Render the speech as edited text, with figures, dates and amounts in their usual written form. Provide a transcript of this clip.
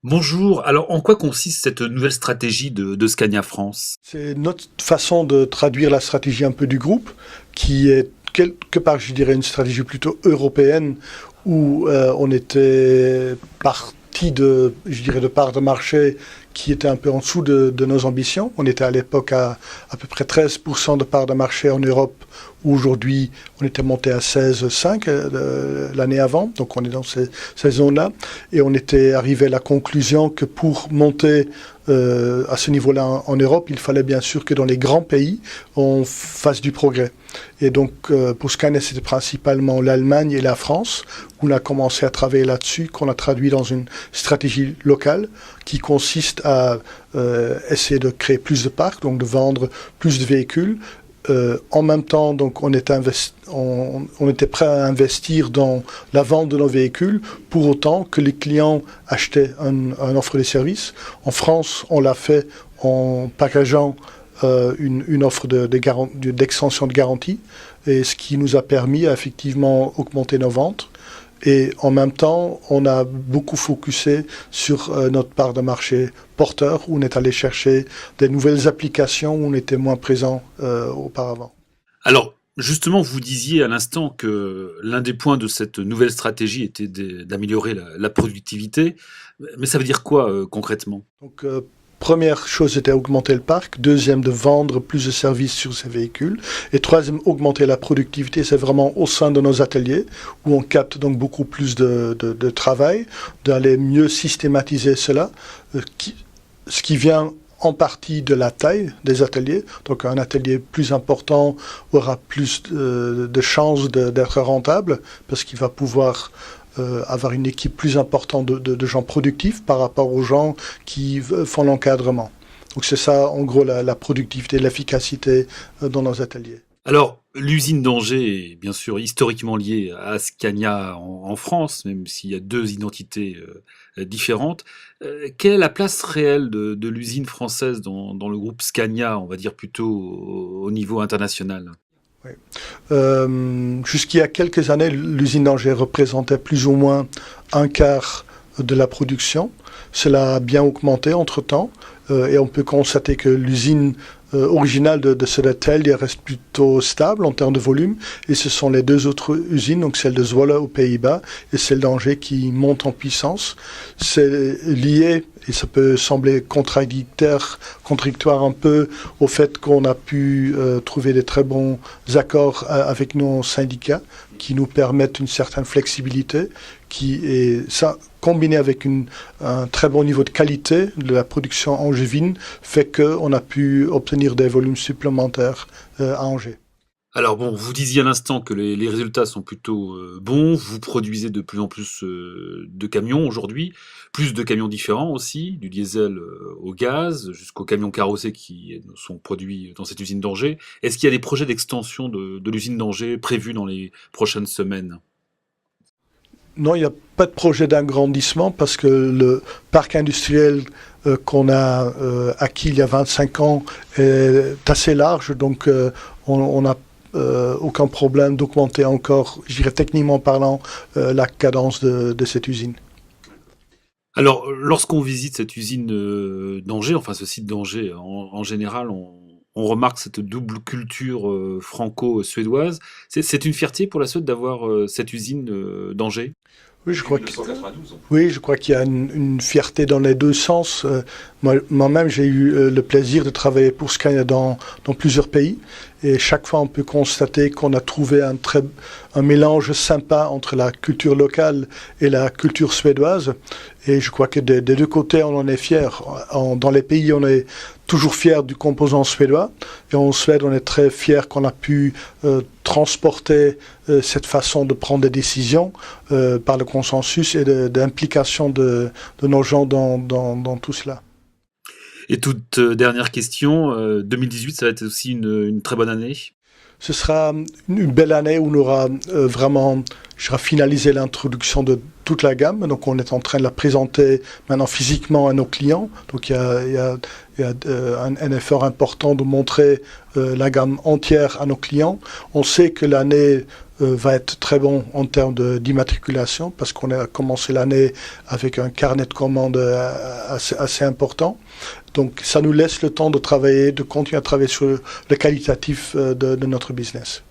Bonjour, alors en quoi consiste cette nouvelle stratégie de Scania France? C'est notre façon de traduire la stratégie un peu du groupe, qui est quelque part, je dirais, une stratégie plutôt européenne, où on était parti je dirais, de parts de marché qui étaient un peu en dessous de nos ambitions. On était à l'époque à peu près 13% de parts de marché en Europe, où aujourd'hui on était monté à 16,5 l'année avant, donc on est dans ces zones-là, et on était arrivé à la conclusion que pour monter à ce niveau-là en Europe, il fallait bien sûr que dans les grands pays, on fasse du progrès. Et donc, pour Scania, c'était principalement l'Allemagne et la France, où on a commencé à travailler là-dessus, qu'on a traduit dans une stratégie locale qui consiste à essayer de créer plus de parcs, donc de vendre plus de véhicules. En même temps, donc, on était prêt à investir dans la vente de nos véhicules, pour autant que les clients achetaient une offre de service. En France, on l'a fait en packageant une offre d'extension de garantie, et ce qui nous a permis à effectivement augmenter nos ventes. Et en même temps, on a beaucoup focusé sur notre part de marché porteur, où on est allé chercher des nouvelles applications où on était moins présent auparavant. Alors, justement, vous disiez à l'instant que l'un des points de cette nouvelle stratégie était d'améliorer la productivité, mais ça veut dire quoi concrètement? Donc, première chose, c'était augmenter le parc. Deuxième, de vendre plus de services sur ces véhicules. Et troisième, augmenter la productivité. C'est vraiment au sein de nos ateliers, où on capte donc beaucoup plus de travail, d'aller mieux systématiser cela, ce qui vient en partie de la taille des ateliers. Donc un atelier plus important aura plus de chances d'être rentable, parce qu'il va pouvoir avoir une équipe plus importante de gens productifs par rapport aux gens qui font l'encadrement. Donc c'est ça, en gros, la productivité, l'efficacité dans nos ateliers. Alors, l'usine d'Angers est bien sûr historiquement liée à Scania en France, même s'il y a deux identités différentes. Quelle est la place réelle de l'usine française dans le groupe Scania, on va dire plutôt au niveau international? Oui. Jusqu'il y a quelques années, l'usine d'Angers représentait plus ou moins un quart de la production. Cela a bien augmenté entre-temps, et on peut constater que l'usine originale de Södertälje reste plutôt stable en termes de volume, et ce sont les deux autres usines, donc celle de Zwolle aux Pays-Bas et celle d'Angers, qui montent en puissance. C'est lié, et ça peut sembler contradictoire un peu, au fait qu'on a pu trouver des très bons accords avec nos syndicats qui nous permettent une certaine flexibilité, ça, combiné avec un très bon niveau de qualité de la production angevine, fait qu'on a pu obtenir des volumes supplémentaires à Angers. Alors bon, vous disiez à l'instant que les résultats sont plutôt bons, vous produisez de plus en plus de camions aujourd'hui, plus de camions différents aussi, du diesel au gaz, jusqu'aux camions carrossés qui sont produits dans cette usine d'Angers. Est-ce qu'il y a des projets d'extension de l'usine d'Angers prévus dans les prochaines semaines? Non, il n'y a pas de projet d'agrandissement, parce que le parc industriel qu'on a acquis il y a 25 ans est assez large, donc on n'a aucun problème d'augmenter encore, je dirais techniquement parlant, la cadence de cette usine. Alors, lorsqu'on visite cette usine d'Angers, enfin ce site d'Angers en général, on remarque cette double culture franco-suédoise. C'est une fierté pour la Suède d'avoir cette usine d'Angers? Oui, oui, je crois qu'il y a une fierté dans les deux sens. Moi-même, j'ai eu le plaisir de travailler pour Scania dans plusieurs pays. Et chaque fois, on peut constater qu'on a trouvé un mélange sympa entre la culture locale et la culture suédoise. Et je crois que des deux côtés, on en est fiers. Dans les pays, on est toujours fiers du composant suédois. Et en Suède, on est très fiers qu'on a pu transporter cette façon de prendre des décisions par le consensus et d'implication de nos gens dans tout cela. Et toute dernière question, 2018, ça va être aussi une très bonne année? Ce sera une belle année où on aura vraiment finalisé l'introduction de toute la gamme. Donc on est en train de la présenter maintenant physiquement à nos clients. Donc il y a un effort important de montrer la gamme entière à nos clients. On sait que l'année va être très bon en termes d'immatriculation parce qu'on a commencé l'année avec un carnet de commandes assez important. Donc ça nous laisse le temps de travailler, de continuer à travailler sur le qualitatif de notre business.